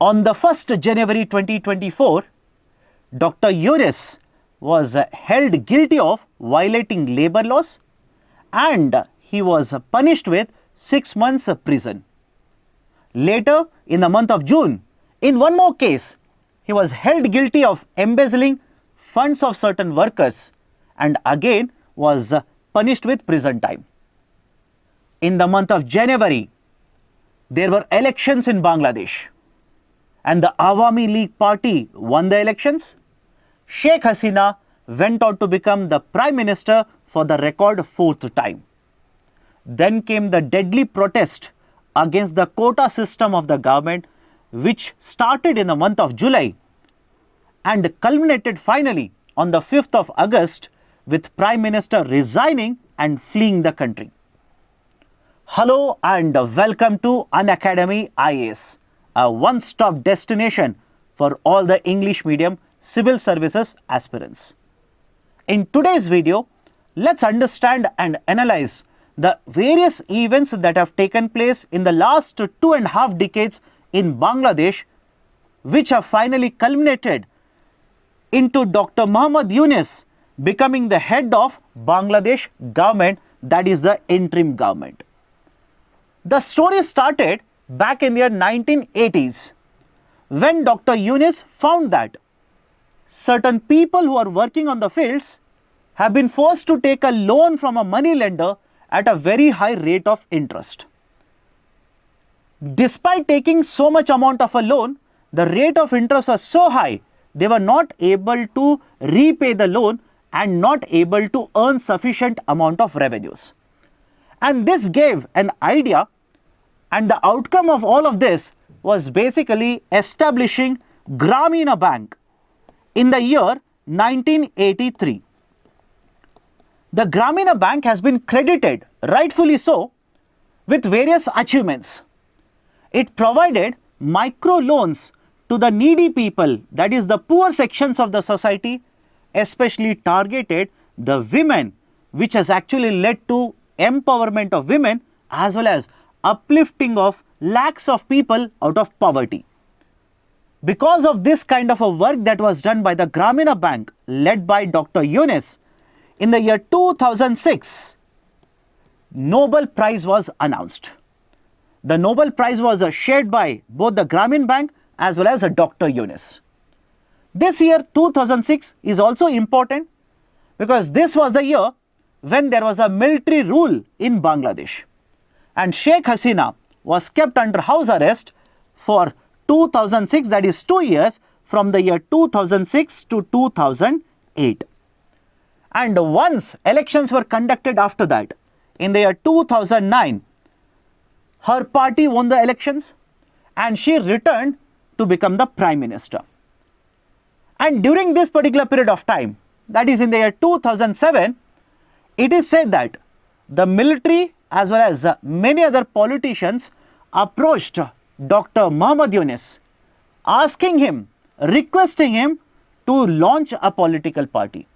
On the 1st January 2024, Dr. Yunus was held guilty of violating labor laws and he was punished with 6 months prison. Later, in the month of June, in one more case, he was held guilty of embezzling funds of certain workers and again was punished with prison time. In the month of January, there were elections in Bangladesh and the Awami League party won the elections. Sheikh Hasina went on to become the Prime Minister for the record 4th time. Then came the deadly protest against the quota system of the government, which started in the month of July and culminated finally on the 5th of August with Prime Minister resigning and fleeing the country. Hello and welcome to Unacademy IAS, a one-stop destination for all the English medium civil services aspirants. In today's video, let's understand and analyze the various events that have taken place in the last 2.5 decades in Bangladesh, which have finally culminated into Dr. Muhammad Yunus becoming the head of Bangladesh government, that is the interim government. The story started back in the year 1980s when Dr. Yunus found that certain people who are working on the fields have been forced to take a loan from a money lender at a very high rate of interest. Despite taking so much amount of a loan, the rate of interest was so high, they were not able to repay the loan and not able to earn sufficient amount of revenues. And this gave an idea, and the outcome of all of this was basically establishing Gramina Bank in the year 1983. The Gramina Bank has been credited, rightfully so, with various achievements. It provided micro loans to the needy people, that is the poor sections of the society, especially targeted the women, which has actually led to empowerment of women as well as uplifting of lakhs of people out of poverty. Because of this kind of a work that was done by the Gramina Bank led by Dr. Yunus, in the year 2006, Nobel Prize was announced. The Nobel Prize was shared by both the Grameen Bank as well as Dr. Yunus. This year 2006 is also important because this was the year when there was a military rule in Bangladesh and Sheikh Hasina was kept under house arrest for 2006, that is 2 years, from the year 2006 to 2008. And once elections were conducted after that, in the year 2009, her party won the elections and she returned to become the Prime Minister. And during this particular period of time, that is in the year 2007, it is said that the military as well as many other politicians approached Dr. Muhammad Yunus, asking him, requesting him to launch a political party.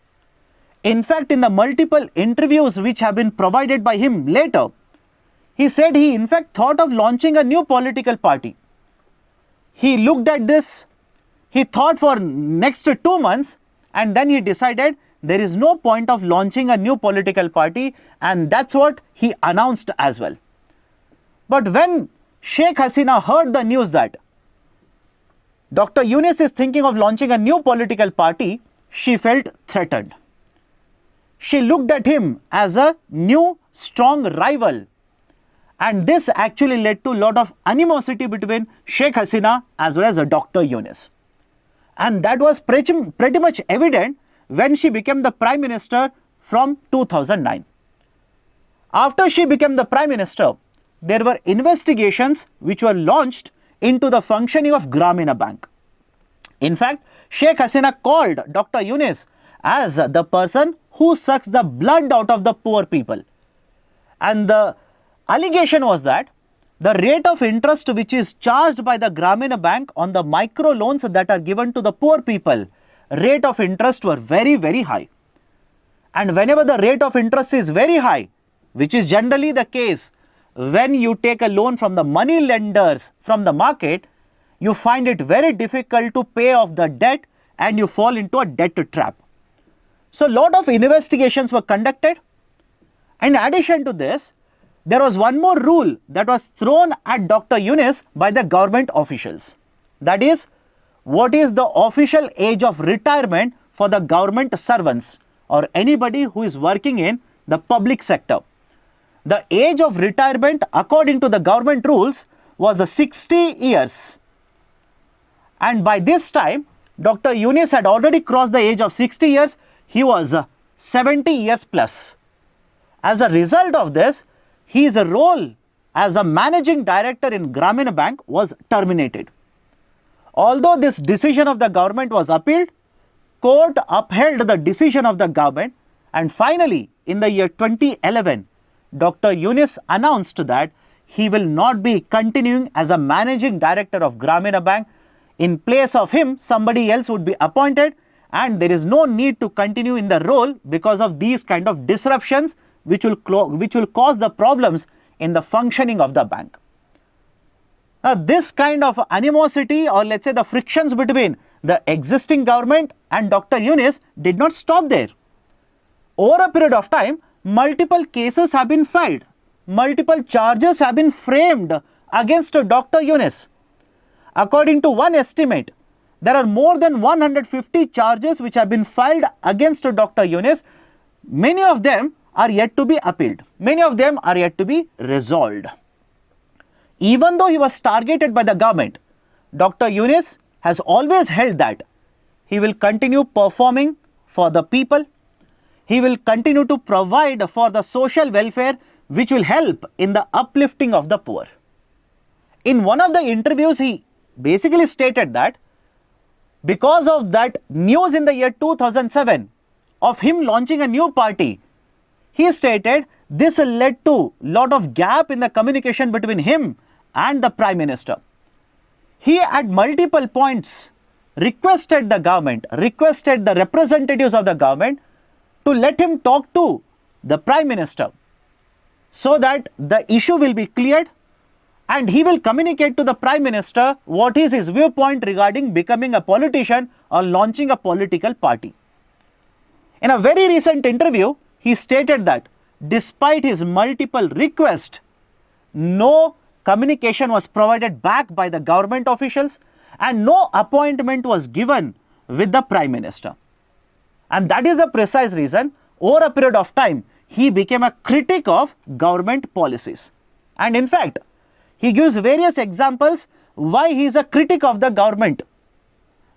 In fact, in the multiple interviews which have been provided by him later, he said he in fact thought of launching a new political party. He looked at this, he thought for next 2 months and then he decided there is no point of launching a new political party, and that's what he announced as well. But when Sheikh Hasina heard the news that Dr. Yunus is thinking of launching a new political party, she felt threatened. She looked at him as a new strong rival, and this actually led to a lot of animosity between Sheikh Hasina as well as Dr. Yunus. And that was pretty much evident when she became the Prime Minister from 2009. After she became the Prime Minister, there were investigations which were launched into the functioning of Gramina Bank. In fact, Sheikh Hasina called Dr. Yunus as the person who sucks the blood out of the poor people. And the allegation was that the rate of interest which is charged by the Gramina Bank on the micro loans that are given to the poor people, rate of interest were very, very high. And whenever the rate of interest is very high, which is generally the case when you take a loan from the money lenders from the market, you find it very difficult to pay off the debt and you fall into a debt trap. So, a lot of investigations were conducted. In addition to this, there was one more rule that was thrown at Dr. Yunus by the government officials. That is, what is the official age of retirement for the government servants or anybody who is working in the public sector? The age of retirement according to the government rules was 60 years. And by this time, Dr. Yunus had already crossed the age of 60 years. He was 70 years plus. As a result of this, his role as a managing director in Grameen Bank was terminated. Although this decision of the government was appealed, court upheld the decision of the government, and finally in the year 2011, Dr. Yunus announced that he will not be continuing as a managing director of Grameen Bank. In place of him, somebody else would be appointed, and there is no need to continue in the role because of these kind of disruptions which will cause the problems in the functioning of the bank. Now, this kind of animosity, or let's say the frictions between the existing government and Dr. Yunus did not stop there. Over a period of time, multiple cases have been filed, multiple charges have been framed against Dr. Yunus. According to one estimate, there are more than 150 charges which have been filed against Dr. Yunus. Many of them are yet to be appealed. Many of them are yet to be resolved. Even though he was targeted by the government, Dr. Yunus has always held that he will continue performing for the people. He will continue to provide for the social welfare which will help in the uplifting of the poor. In one of the interviews, he basically stated that because of that news in the year 2007 of him launching a new party, he stated this led to a lot of gap in the communication between him and the Prime Minister. He at multiple points requested the government, requested the representatives of the government to let him talk to the Prime Minister so that the issue will be cleared and he will communicate to the Prime Minister what is his viewpoint regarding becoming a politician or launching a political party. In a very recent interview, he stated that despite his multiple requests, no communication was provided back by the government officials and no appointment was given with the Prime Minister. And that is the precise reason, over a period of time, he became a critic of government policies. And in fact, he gives various examples why he is a critic of the government.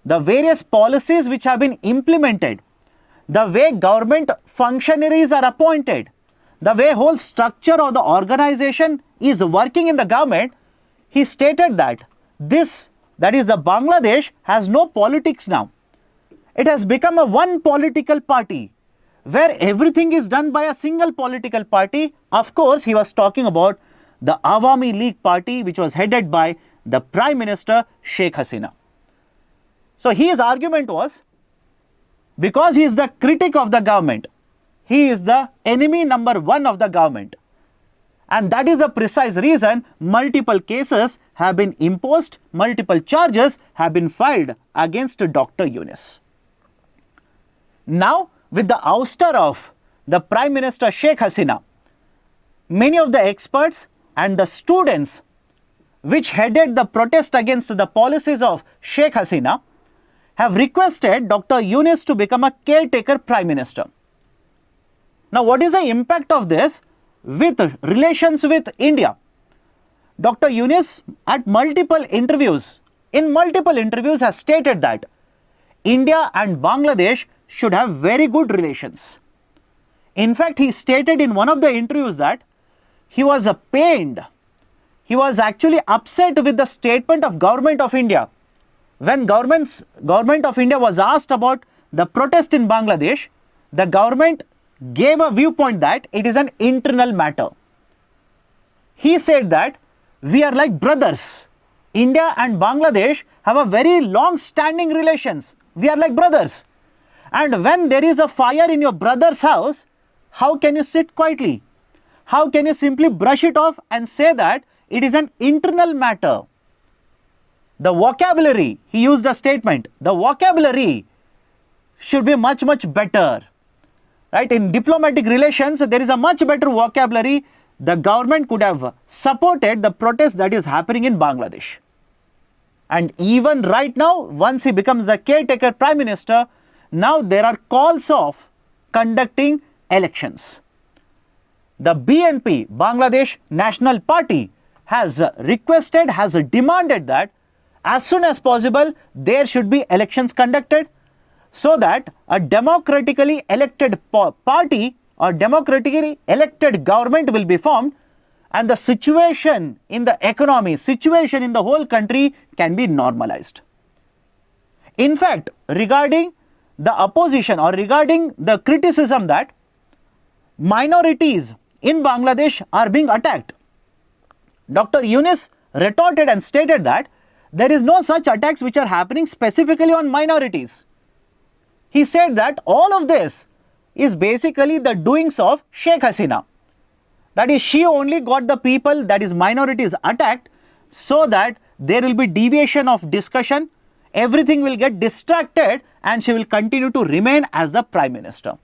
The various policies which have been implemented, the way government functionaries are appointed, the way whole structure of the organization is working in the government, he stated that that is the Bangladesh has no politics now. It has become a one political party where everything is done by a single political party. Of course, he was talking about the Awami League party which was headed by the Prime Minister Sheikh Hasina. So his argument was, because he is the critic of the government, he is the enemy number one of the government. And that is the precise reason multiple cases have been imposed, multiple charges have been filed against Dr. Yunus. Now, with the ouster of the Prime Minister Sheikh Hasina, many of the experts and the students which headed the protest against the policies of Sheikh Hasina have requested Dr. Yunus to become a caretaker Prime Minister. Now, what is the impact of this with relations with India? Dr. Yunus in multiple interviews has stated that India and Bangladesh should have very good relations. In fact, he stated in one of the interviews that he was pained, he was actually upset with the statement of Government of India. When Government of India was asked about the protest in Bangladesh, the government gave a viewpoint that it is an internal matter. He said that we are like brothers. India and Bangladesh have a very long-standing relations. We are like brothers. And when there is a fire in your brother's house, how can you sit quietly? How can you simply brush it off and say that it is an internal matter? the vocabulary, he used a statement, the vocabulary should be much, much better. Right? In diplomatic relations, there is a much better vocabulary. The government could have supported the protest that is happening in Bangladesh. And even right now, once he becomes the caretaker prime minister, now there are calls of conducting elections. The BNP, Bangladesh National Party, has requested, has demanded that as soon as possible there should be elections conducted, so that a democratically elected party or democratically elected government will be formed, and the situation in the economy, situation in the whole country can be normalized. In fact, regarding the opposition or regarding the criticism that minorities in Bangladesh are being attacked, Dr. Yunus retorted and stated that there is no such attacks which are happening specifically on minorities. He said that all of this is basically the doings of Sheikh Hasina. That is, she only got the people, that is minorities, attacked so that there will be deviation of discussion, everything will get distracted and she will continue to remain as the prime minister.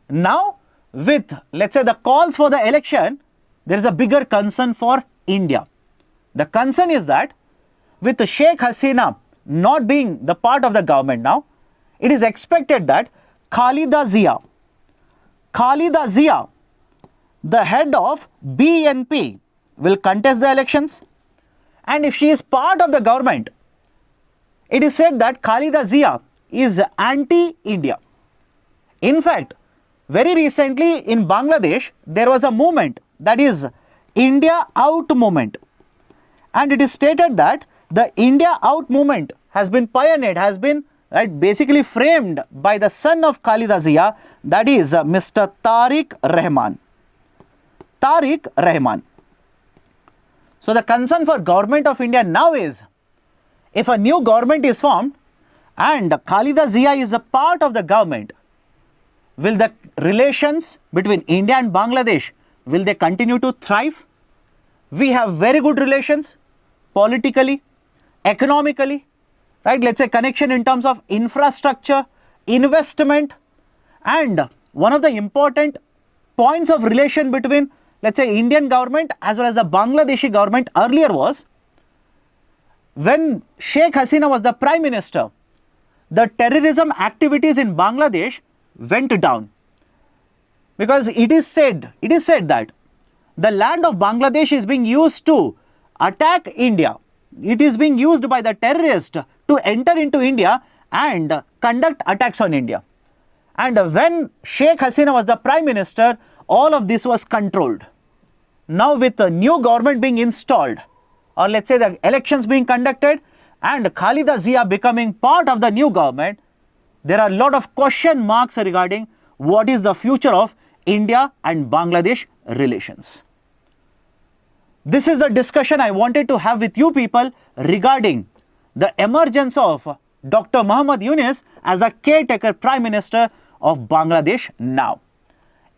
Now, with, let's say, the calls for the election, there is a bigger concern for India. The concern is that with Sheikh Hasina not being the part of the government now, it is expected that Khalida Zia, the head of BNP, will contest the elections. And if she is part of the government, it is said that Khalida Zia is anti-India. In fact, very recently in Bangladesh, there was a movement, that is India Out movement. And it is stated that the India Out movement has been pioneered, has been basically framed by the son of Khalida Zia, that is Mr. Tariq Rahman. So the concern for government of India now is, if a new government is formed and Khalida Zia is a part of the government, will the relations between India and Bangladesh, will they continue to thrive? We have very good relations politically, economically, right? Let's say connection in terms of infrastructure, investment, and one of the important points of relation between, let's say, Indian government as well as the Bangladeshi government earlier was, when Sheikh Hasina was the prime minister, the terrorism activities in Bangladesh went down, because it is said that the land of Bangladesh is being used to attack India. It is being used by the terrorists to enter into India and conduct attacks on India. And when Sheikh Hasina was the prime minister, all of this was controlled. Now with the new government being installed, or let's say the elections being conducted and Khalida Zia becoming part of the new government, there are a lot of question marks regarding what is the future of India and Bangladesh relations. This is the discussion I wanted to have with you people regarding the emergence of Dr. Muhammad Yunus as a caretaker prime minister of Bangladesh now.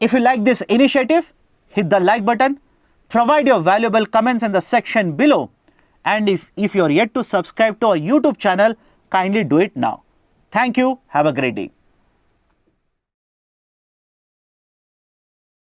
If you like this initiative, hit the like button, provide your valuable comments in the section below, and if you are yet to subscribe to our YouTube channel, kindly do it now. Thank you. Have a great day.